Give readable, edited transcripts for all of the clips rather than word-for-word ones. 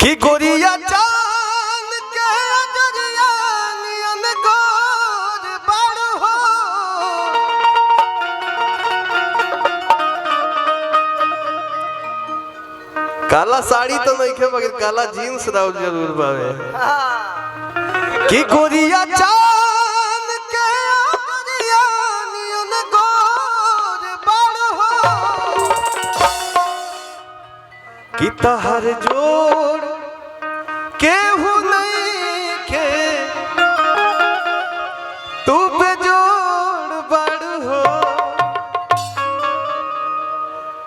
कि गोरिया चांद के अजरिया नियन गोर बड़ हो काला साड़ी तो नहीं खे मगर काला जीन्स राउर जरूर बावे कि गोरिया चांद के अजरिया नियन गोर बड़ हो कि तहर जोड़ केहू नहीं के तू बेजोड़ बड़ हो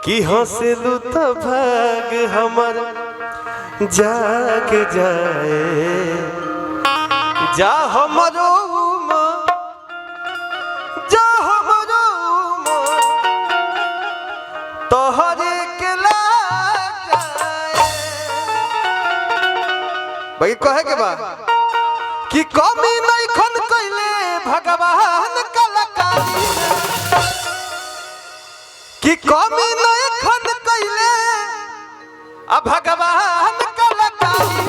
कि हंसलू तो भाग हमर जाग जाए जा हमरो जा हमरो तोहरे के भाई कहे के बा कि कमी नहीं खन कइले भगवान कलाकारी कि कमी नहीं खन कइले आ भगवान कलाकारी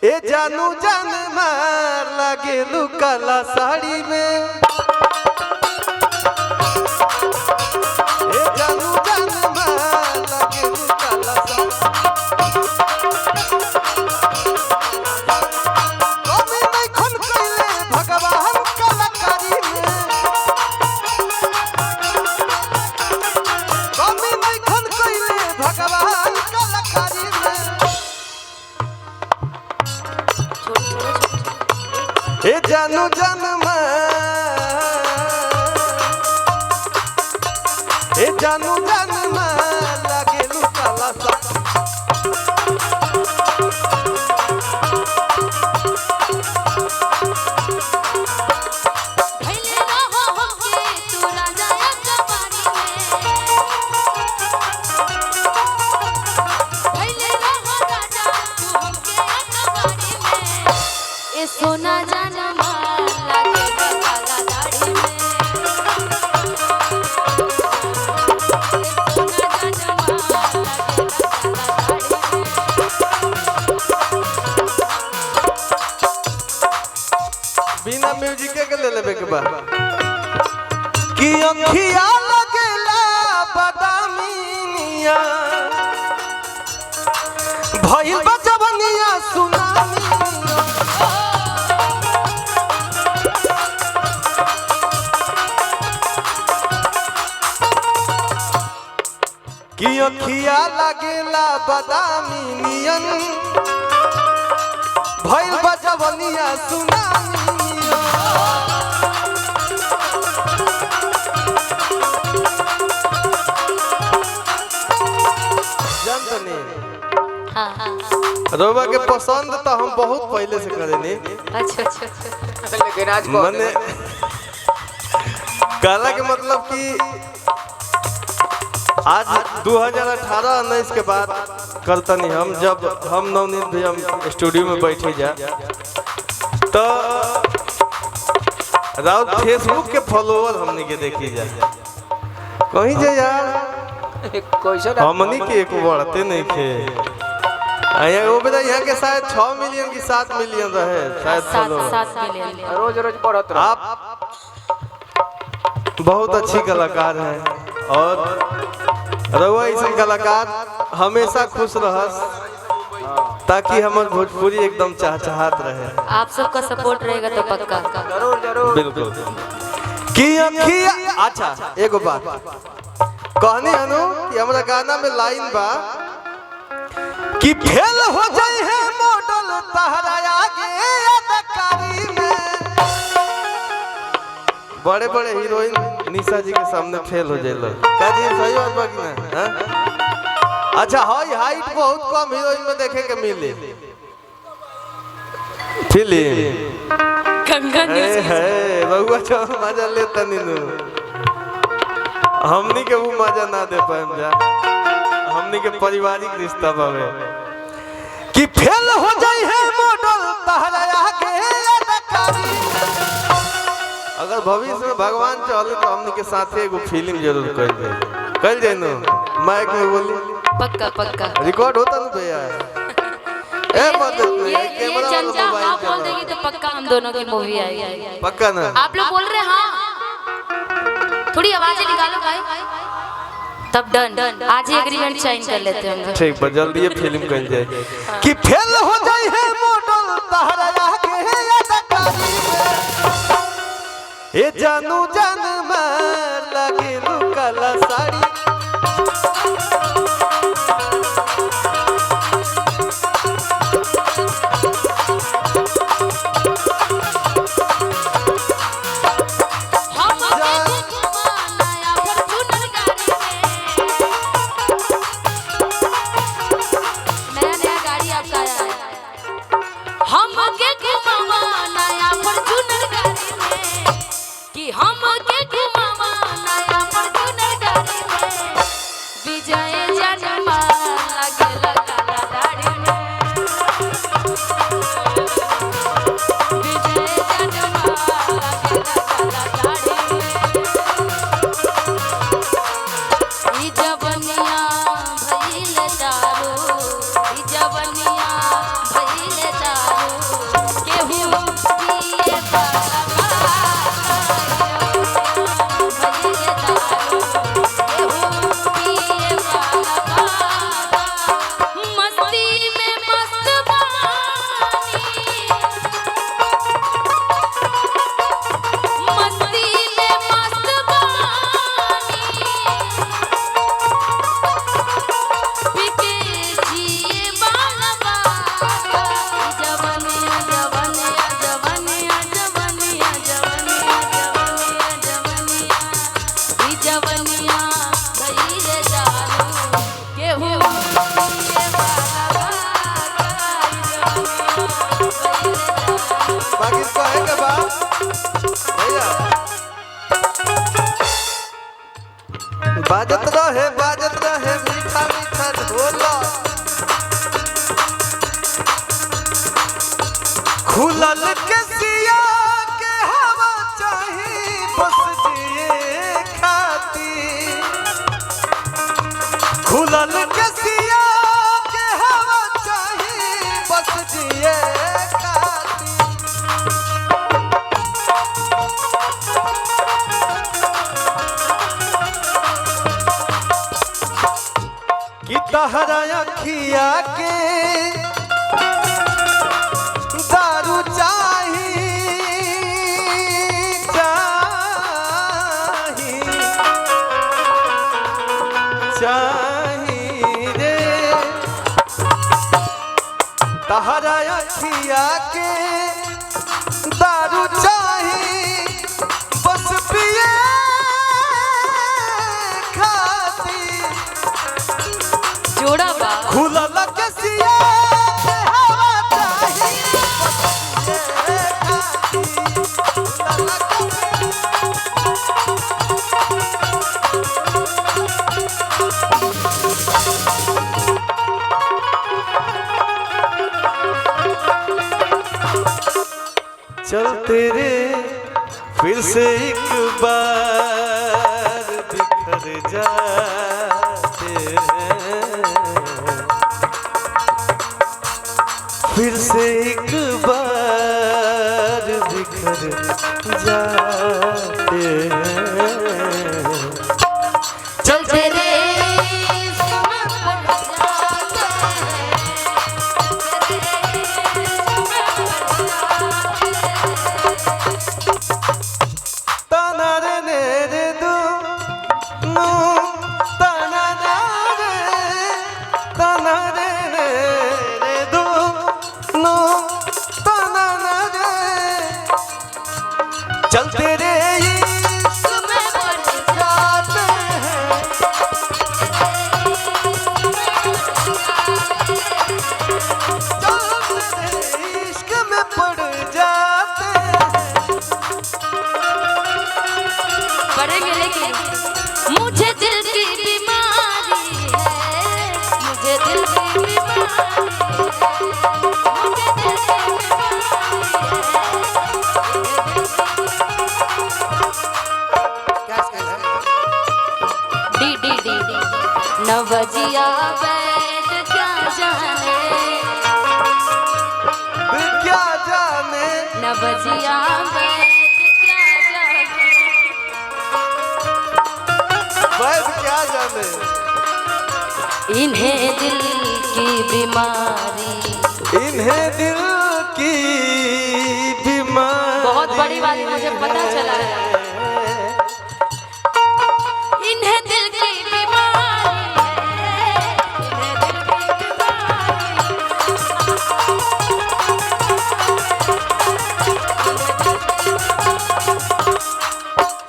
ए जानू जान मार लागे लू काला साड़ी में ए जानू जान मार लागे लू काला साड़ी ए जानू जन्म ए जानू जन्म लागे लू काला सा सोना जाना मार लागे काला दाढ़ी में सोना जाना मार लागे बिना म्यूजिक के ले लेबे के बा कि अखिया लगेला बदामिनिया भइल बा जवनिया सुनामी कि अखिया लगेला बदामी नियन भइल बा जवनिया सुनामी जानतनी रोबा के पसंद तो हम बहुत पहले से करेनी अच्छा लेकिन आज मने काला के मतलब कि आज 2018-19 के बाद करतनी हम जब हम नवनीत भी हम स्टूडियो में बैठे जा तो राउत फेसबुक के फॉलोअर हमने के देखी जा कहीं जा यार हमनी के एक बढ़ते नहीं थे वो बेटा यहाँ के शायद 6 मिलियन की 7 मिलियन रहे शायद 7 मिलियन रोज रोज बढ़त रहे। आप बहुत अच्छी कलाकार हैं और रउआ ऐसा कलाकार हमेशा खुश रहस ताकि हमार भोजपुरी एकदम चहचहात रहे। आप सबका सपोर्ट रहेगा तो पक्का जरूर जरूर बिल्कुल कि अखिया अच्छा एगो बात कहनी हनु कि हमरा गाना में लाइन बा कि फेल हो जाए है मॉडल तहरा आगे अदाकारी में बड़े बड़े हीरोइन निशा जी के सामने फेल हो जाए लोग का जी सही बात बा कि ना अच्छा हाई हाइट बहुत कम हीरोइन में देखे के मिले फिल्म गंगा न्यूज़ है बउआ जो मजा लेता नीनू हमनी के वो मजा ना दे पाएम जा हमनी के पारिवारिक रिश्ता बावे कि फेल हो जाए है मॉडल तहरा आगे अदाकारी अगर भविष्य में भगवान चाहे तो हमनी के साथ एगो फिल्म जरूर कर दे कल जाइनो माइक में बोली पक्का पक्का रिकॉर्ड होता ना भैया ए मत ये कैमरा वाला चंचा मोबाइल हाँ बोल चला देगी तो पक्का हम दोनों की मूवी आएगी। पक्का ना आप लोग बोल रहे हैं हाँ, थोड़ी आवाजें निकालो भाई, तब डन। आज ही एग्रीमेंट साइन कर लेते हैं हम लोग। ठीक पर जल्दी ये फिल्म कल जाए कि फेल हो जाए है मॉडल तहरा आगे है अदाकारी में ए जानू जान मार लगे लू काला साड़ी बाजत रहे मीठा मीठा ढोला खुलल के सिया के हवा चाही बस जिए खाती खुलल के सिया के हवा चाही बस जिए खाती कि तहरा अखिया के दारू चाही चाही चाही रे तहरा अखिया के दारू चाही बस पिए जोड़ा बा खुला लकसिया के हवा चाही चल तेरे फिर से एक बार बिखर जाते फिर से एक बार बिखर जाते चल तेरे चल तेरे बजिया वैद क्या जाने इन्हें दिल की बीमारी, इन्हें दिल की बीमारी। बहुत बड़ी बात मुझे पता चला है। इन्हें दिल की बीमारी है, इन्हें दिल की बीमारी।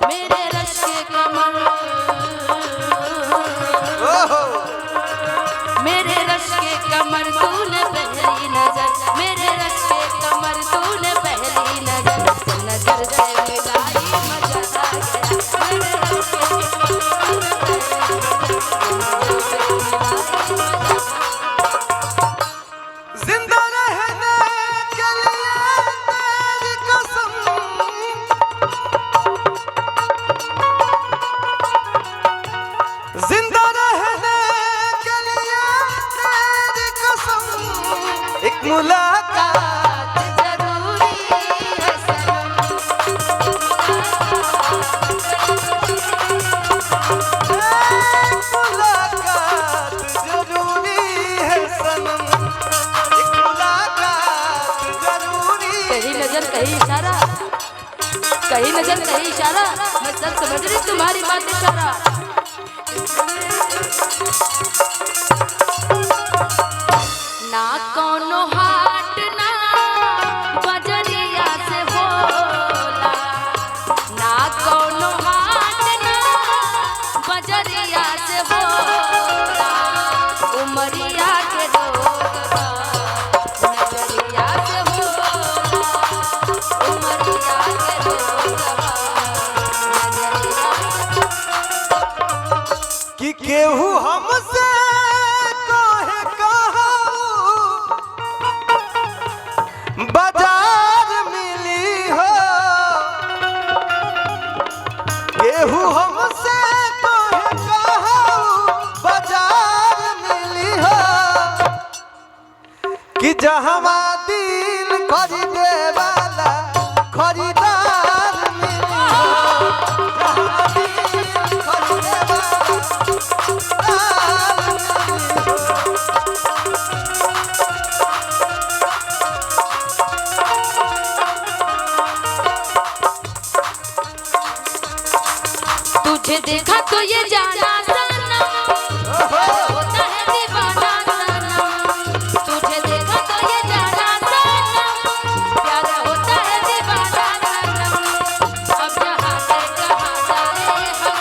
मेरे रश के कमर, मेरे रश के कमर तूने पहली नजर, मेरे रश के कमर तूने पहली नजर, नजर से मिलाई मजा आ गया। मेरे रश के जिंदा रहने के लिए तेरी कसम, जिंदा रहने के लिए तेरी कसम, एक मुलाकात जरूरी है सनम, मुलाकात जरूरी है सनम, एक मुलाकात जरूरी। कहीं नजर कहीं इशारा, कहीं नजर कहीं इशारा, मैं सब समझ रही तुम्हारी बात इशारा। ना कोनो हाट ना बजरिया से होला, ना कोनो हाट ना बजरिया से होला, उमरिया के लोगवा नजरिया से होला, उमरिया के लोगवा नजरिया। कि केहू हमसे कहे कहूँ बाजार मिली हो, केहू हमसे कहे कहूँ बाजार मिली हो, कि जहाँ दिल खरीदे वाला खरीदार मिली हो, जहाँ दिल खरीदे वाला तुझे देखा तो ये जाना सनम, होता है दीवाना सनम। तुझे देखा तो ये जाना सनम, प्यारा होता है दीवाना सनम। अब यहाँ से कहाँ जाए हम,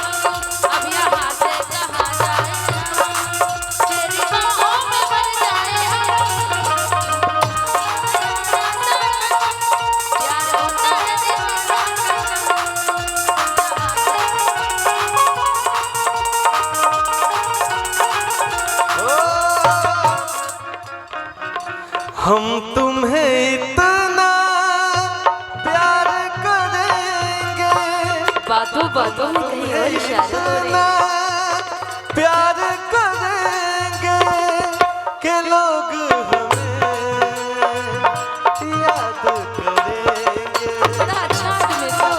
अब यहाँ से कहाँ जाए हम, तेरी बाहों में बन जाए हम। प्यार होता है दीवाना हम तुम्हें इतना प्यार करेंगे, बातों बातों में कहीं और इशारे हो रहे इतना प्यार करेंगे कि लोग हमें याद करेंगे। बड़ा अच्छा आदमी तो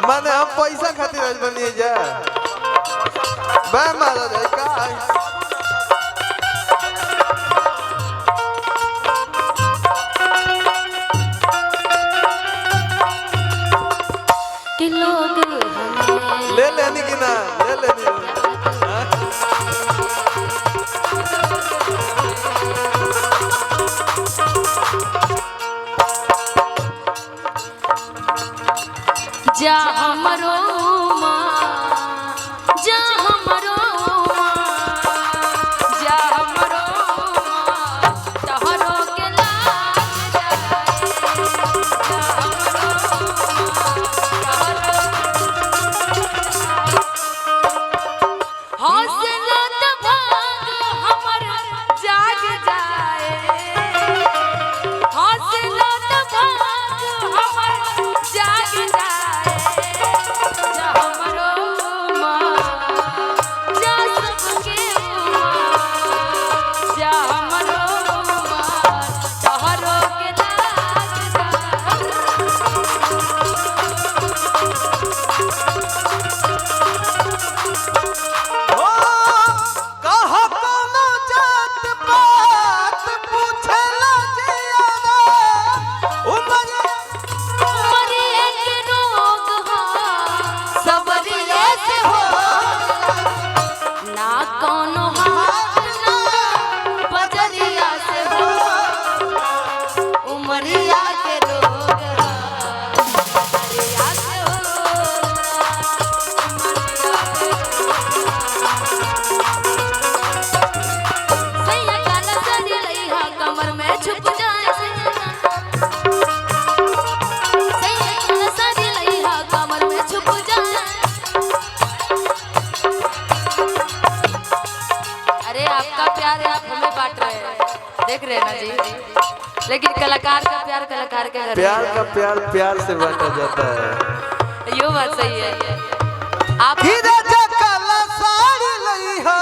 माने हम पैसा खातिर आज बनिए जा बे मारा रे का कि लोग हमें ले लेनी कि ना ले लेनी। जा हमरो माँ, जा हमरो माँ, जा हमरो माँ, तोहरो के लाग जाए। जा हमरो माँ, हौसला तो भाग हमर जाग जाए, हौसला तो भाग हमर जाग जाए। से हो ना कोनो हाथ ना बजरिया से हो उमरिया के रोग बजरिया से हो सैया काला साड़ी लइहा कमर में छुप जाए सैया काला साड़ी लइहा कमर में छुप जाए। अरे आपका प्यार आप हमें बांट रहे हैं, देख रहे हैं ना जी, लेकिन कलाकार का प्यार कलाकार के घर प्यार का प्यार प्यार से बांटा जाता है। यो बात सही है। आप ही राजा काला साड़ी लइहा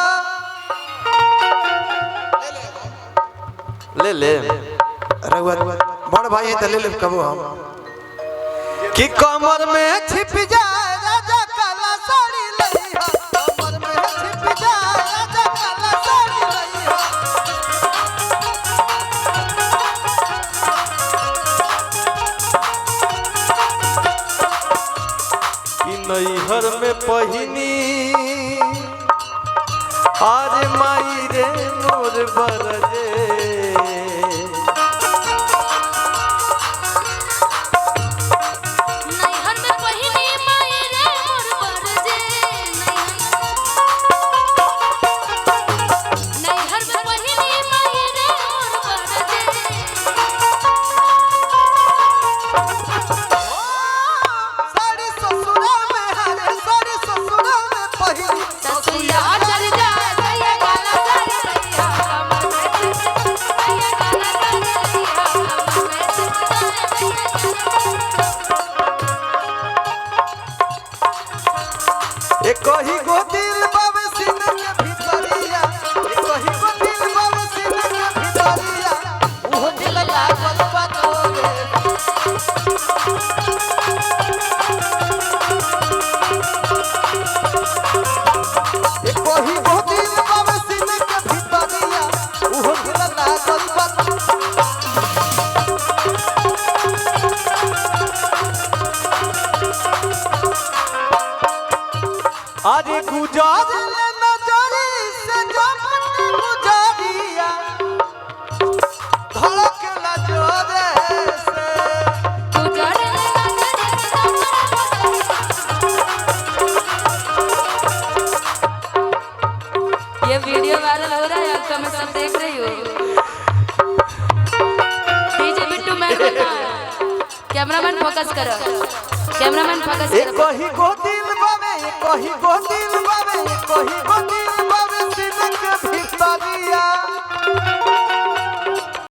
ले ले रघुवर बड़ भाई है तो ले ले कबो हम कि कमर में छिप जाए राजा काला साड़ी लइहा कमर में छिप जाए राजा काला साड़ी लइहा कि नैहर में पहिनी आज माई रे मोर बरजे नैहर में पहिनी माई रे मोर बरजे नैहर में पहिनी माई रे मोर बरजे साड़ी ससुरा में हारे साड़ी ससुरा में पहिनी ससुया चल जाए सैया काला साड़ी लइहा कमर में सैया काला साड़ी लइहा कमर में एक ही गो दिल बाबे सीने के भीतरिया एक ही गो दिल बाबे सीने के भीतरिया वो दिल लागल बा तोरे एक ही गो दिल बाबे सीने के भीतरिया वो दिल लागल बा आज गुजार ले नजरी से जब गुजारिया धड़क ला जोरे से गुजर ये वीडियो वायरल हो रहा है, आपका मैं सब देख रही हूँ। डीजे बिट्टू मैं कैमरामैन फोकस करो, कैमरामैन फोकस एक करो। ही गो दिल बाबे एक ही गो दिल बाबे एक ही गो दिल बाबे सीने के भीतरिया